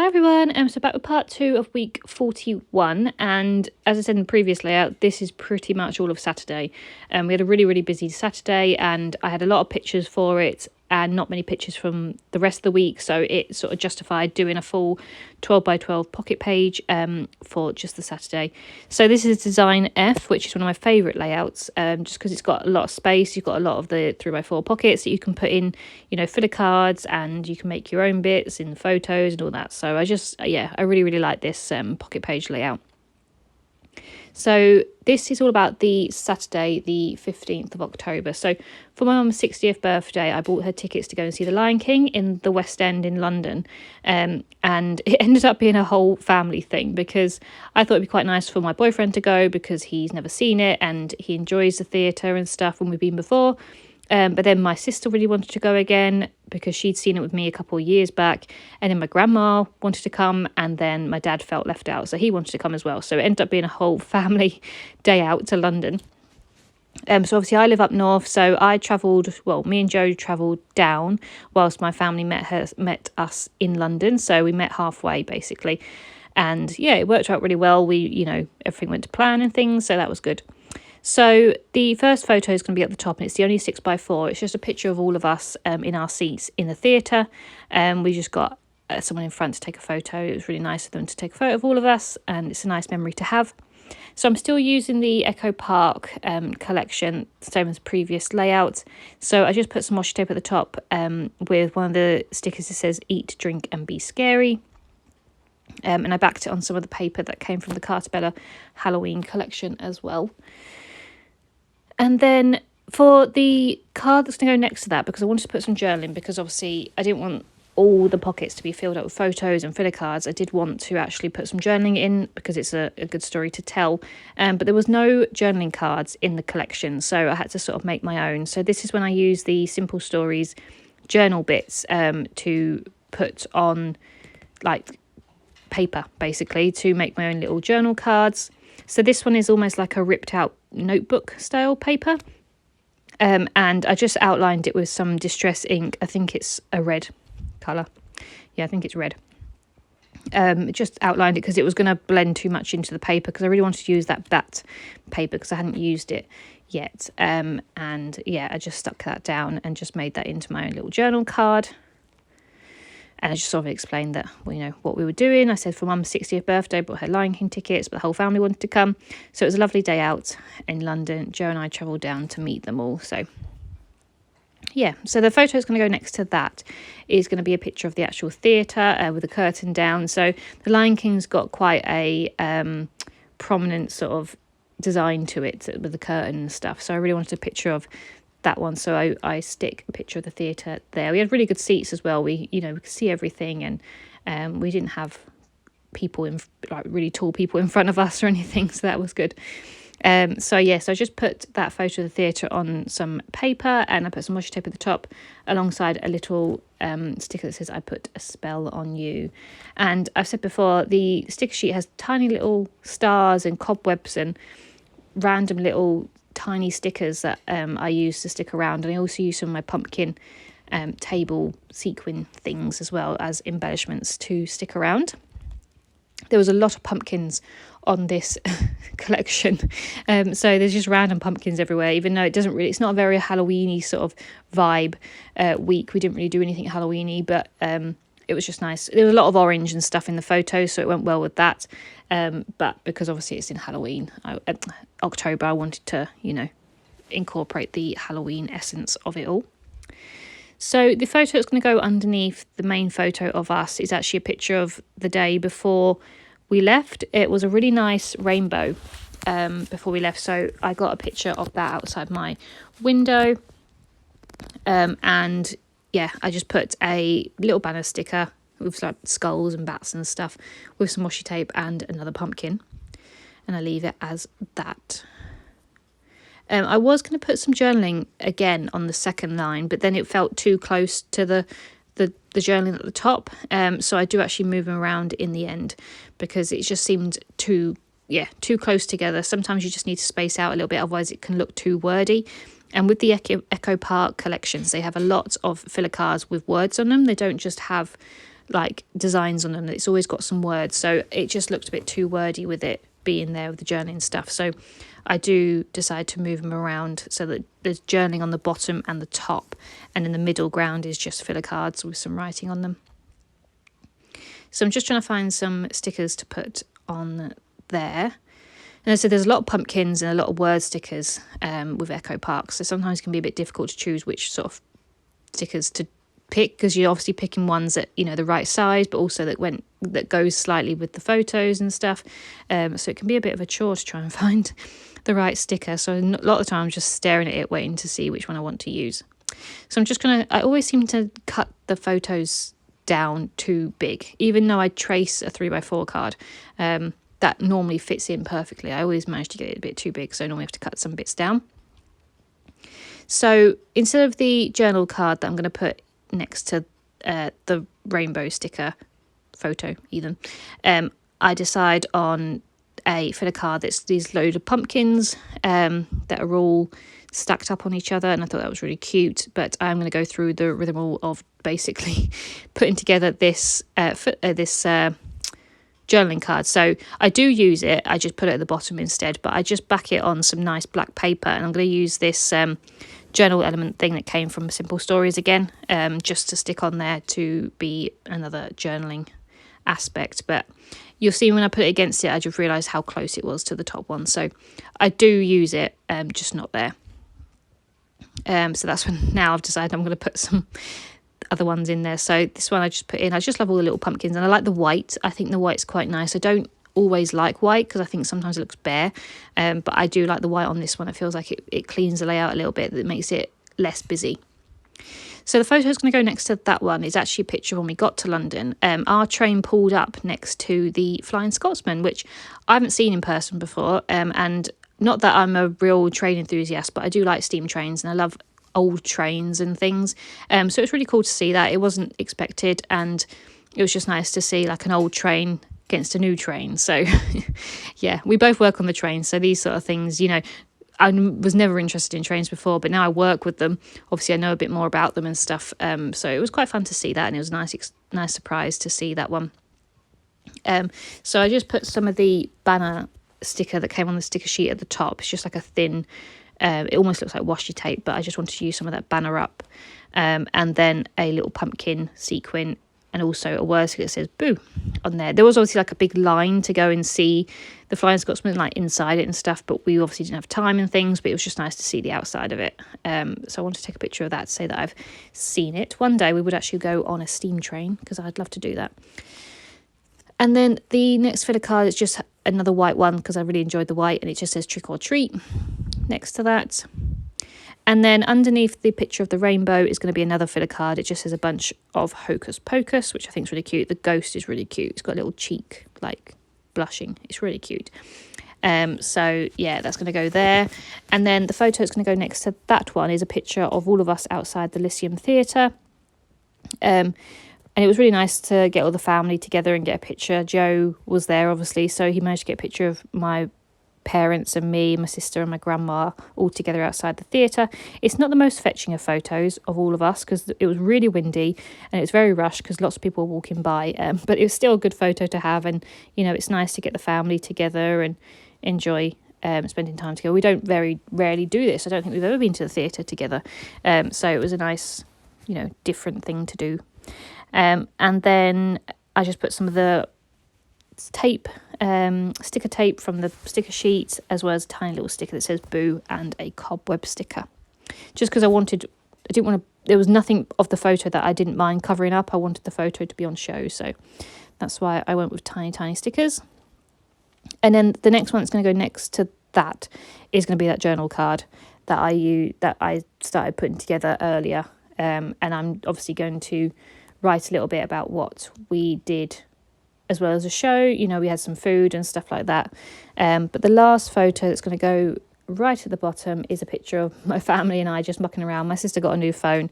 Hi everyone, so back with part 2 of week 41, and as I said in the previous layout, this is pretty much all of Saturday. We had a really busy Saturday and I had a lot of pictures for it and not many pictures from the rest of the week, so it sort of justified doing a full 12 by 12 pocket page for just the Saturday. So this is design F, which is one of my favourite layouts, just because it's got a lot of space. You've got a lot of the 3x4 pockets that you can put in, filler cards, and you can make your own bits in photos and all that. So I really like this pocket page layout. So this is all about the Saturday, the 15th of October. So for my mum's 60th birthday, I bought her tickets to go and see The Lion King in the West End in London. And it ended up being a whole family thing because I thought it'd be quite nice for my boyfriend to go because he's never seen it and he enjoys the theatre and stuff when we've been before. But then my sister really wanted to go again because she'd seen it with me a couple of years back. And then my grandma wanted to come, and then my dad felt left out, so he wanted to come as well. So it ended up being a whole family day out to London. So obviously I live up north, so me and Joe travelled down whilst my family met us in London. So we met halfway basically. And yeah, it worked out really well. Everything went to plan and things, so that was good. So the first photo is going to be at the top, and it's the only 6x4. It's just a picture of all of us in our seats in the theatre. We just got someone in front to take a photo. It was really nice of them to take a photo of all of us, and it's a nice memory to have. So I'm still using the Echo Park collection, same as previous layout. So I just put some washi tape at the top with one of the stickers that says "Eat, Drink and Be Scary." And I backed it on some of the paper that came from the Cartabella Halloween collection as well. And then for the card that's going to go next to that, because I wanted to put some journaling, because obviously I didn't want all the pockets to be filled up with photos and filler cards. I did want to actually put some journaling in because it's a good story to tell. But there was no journaling cards in the collection, so I had to sort of make my own. So this is when I use the Simple Stories journal bits to put on like paper basically to make my own little journal cards. So this one is almost like a ripped out notebook style paper, and I just outlined it with some distress ink. I think it's a red colour. Yeah, I think it's red. Just outlined it because it was going to blend too much into the paper, because I really wanted to use that paper because I hadn't used it yet. And yeah, I just stuck that down and just made that into my own little journal card. And I just sort of explained that, what we were doing. I said for Mum's 60th birthday, bought her Lion King tickets, but the whole family wanted to come. So it was a lovely day out in London. Joe and I travelled down to meet them all. So yeah, so the photo is going to go next to that is going to be a picture of the actual theatre with the curtain down. So the Lion King's got quite a prominent sort of design to it with the curtain and stuff. So I really wanted a picture of that one, so I stick a picture of the theatre there. We had really good seats as well. We could see everything, and we didn't have people really tall people in front of us or anything, so that was good. So I just put that photo of the theatre on some paper, and I put some washi tape at the top alongside a little sticker that says "I put a spell on you." And I've said before, the sticker sheet has tiny little stars and cobwebs and random little tiny stickers that I use to stick around, and I also use some of my pumpkin table sequin things as well as embellishments to stick around. There was a lot of pumpkins on this collection, so there's just random pumpkins everywhere, even though it's not a very Halloweeny sort of vibe week. We didn't really do anything Halloweeny, but it was just nice. There was a lot of orange and stuff in the photos, so it went well with that. But because obviously it's in Halloween, October, I wanted to, incorporate the Halloween essence of it all. So the photo that's going to go underneath the main photo of us is actually a picture of the day before we left. It was a really nice rainbow before we left, so I got a picture of that outside my window. And yeah, I just put a little banner sticker with like skulls and bats and stuff with some washi tape and another pumpkin, and I leave it as that. I was going to put some journaling again on the second line, but then it felt too close to the journaling at the top, so I do actually move them around in the end because it just seemed too close together. Sometimes you just need to space out a little bit, otherwise it can look too wordy. And with the Echo Park collections, they have a lot of filler cards with words on them. They don't just have like designs on them. It's always got some words, so it just looked a bit too wordy with it being there with the journaling stuff. So I do decide to move them around so that there's journaling on the bottom and the top, and in the middle ground is just filler cards with some writing on them. So I'm just trying to find some stickers to put on there. And so there's a lot of pumpkins and a lot of word stickers with Echo Park, so sometimes it can be a bit difficult to choose which sort of stickers to pick, because you're obviously picking ones that, you know, the right size, but also that goes slightly with the photos and stuff. So it can be a bit of a chore to try and find the right sticker. So a lot of the time I'm just staring at it, waiting to see which one I want to use. So I'm just I always seem to cut the photos down too big, even though I trace a 3x4 card. That normally fits in perfectly. I always manage to get it a bit too big, so I normally have to cut some bits down. So instead of the journal card that I'm going to put next to the rainbow sticker photo even, I decide on a filler card that's these load of pumpkins that are all stacked up on each other, and I thought that was really cute. But I'm going to go through the rigmarole of basically putting together this journaling card. So I do use it, I just put it at the bottom instead, but I just back it on some nice black paper, and I'm going to use this journal element thing that came from Simple Stories again, just to stick on there to be another journaling aspect. But you'll see when I put it against it, I just realised how close it was to the top one. So I do use it, just not there. So that's when now I've decided I'm going to put some other ones in there. So this one I just put in. I just love all the little pumpkins, and I like the white. I think the white's quite nice. I don't always like white because I think sometimes it looks bare, but I do like the white on this one. It feels like it cleans the layout a little bit, that makes it less busy. So the photo is going to go next to that one is actually a picture when we got to London. Our train pulled up next to the Flying Scotsman, which I haven't seen in person before, and not that I'm a real train enthusiast, but I do like steam trains and I love old trains and things. So it's really cool to see that. It wasn't expected, and it was just nice to see like an old train against a new train. So yeah, we both work on the train, so these sort of things, you know, I was never interested in trains before, but now I work with them. Obviously I know a bit more about them and stuff, so it was quite fun to see that, and it was a nice surprise to see that one. So I just put some of the banner sticker that came on the sticker sheet at the top. It's just like a thin, it almost looks like washi tape, but I just wanted to use some of that banner up, and then a little pumpkin sequin, and also a word that says boo on there. There was obviously like a big line to go and see the Flying Scotsman like inside it and stuff, but we obviously didn't have time and things, but it was just nice to see the outside of it. So I want to take a picture of that to say that I've seen it. One day we would actually go on a steam train, because I'd love to do that. And then the next filler card is just another white one, because I really enjoyed the white, and it just says trick or treat next to that. And then underneath the picture of the rainbow is going to be another filler card. It just says a bunch of Hocus Pocus, which I think is really cute. The ghost is really cute. It's got a little cheek, like blushing. It's really cute. So yeah, that's going to go there. And then the photo that's going to go next to that one is a picture of all of us outside the Lyceum Theatre. And it was really nice to get all the family together and get a picture. Joe was there, obviously, so he managed to get a picture of my parents and me, my sister and my grandma all together outside the theatre. It's not the most fetching of photos of all of us, because it was really windy and it was very rushed because lots of people were walking by, but it was still a good photo to have. And you know, it's nice to get the family together and enjoy spending time together. We don't very rarely do this. I don't think we've ever been to the theatre together, so it was a nice, you know, different thing to do. And then I just put some of the tape, sticker tape from the sticker sheet, as well as a tiny little sticker that says boo, and a cobweb sticker, just because there was nothing of the photo that I didn't mind covering up. I wanted the photo to be on show, so that's why I went with tiny stickers. And then the next one that's going to go next to that is going to be that journal card that I started putting together earlier, and I'm obviously going to write a little bit about what we did as well as a show. You know, we had some food and stuff like that. But the last photo that's going to go right at the bottom is a picture of my family and I just mucking around. My sister got a new phone,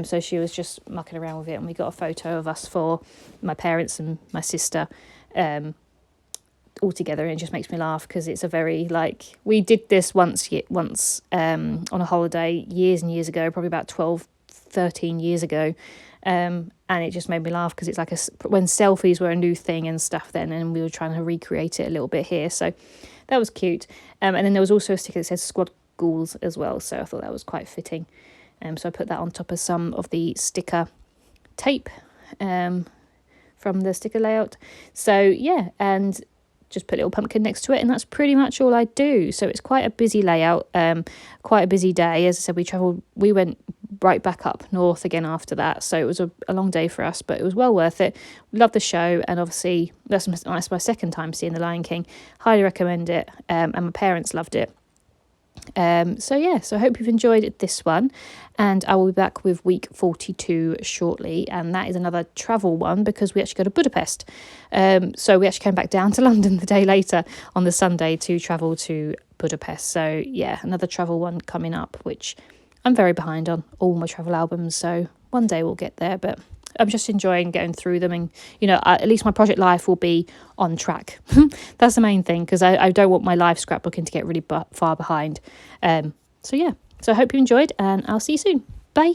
so she was just mucking around with it, and we got a photo of us for my parents and my sister all together, and it just makes me laugh because it's a very, like, we did this once on a holiday years and years ago, probably about 12-13 years ago, and And it just made me laugh because it's like when selfies were a new thing and stuff then, and we were trying to recreate it a little bit here. So that was cute. And then there was also a sticker that says Squad Ghouls as well. So I thought that was quite fitting. So I put that on top of some of the sticker tape from the sticker layout. So yeah, and just put a little pumpkin next to it, and that's pretty much all I do. So it's quite a busy layout, quite a busy day. As I said, we went right back up north again after that, so it was a long day for us, but it was well worth it. Loved the show, and obviously that's my second time seeing The Lion King. Highly recommend it, and my parents loved it. So I hope you've enjoyed this one, and I will be back with week 42 shortly, and that is another travel one because we actually go to Budapest. So we actually came back down to London the day later on the Sunday to travel to Budapest. So yeah, another travel one coming up, which I'm very behind on all my travel albums, so one day we'll get there, but I'm just enjoying getting through them, and at least my project life will be on track. That's the main thing, because I don't want my live scrapbooking to get really far behind. So I hope you enjoyed, and I'll see you soon. Bye.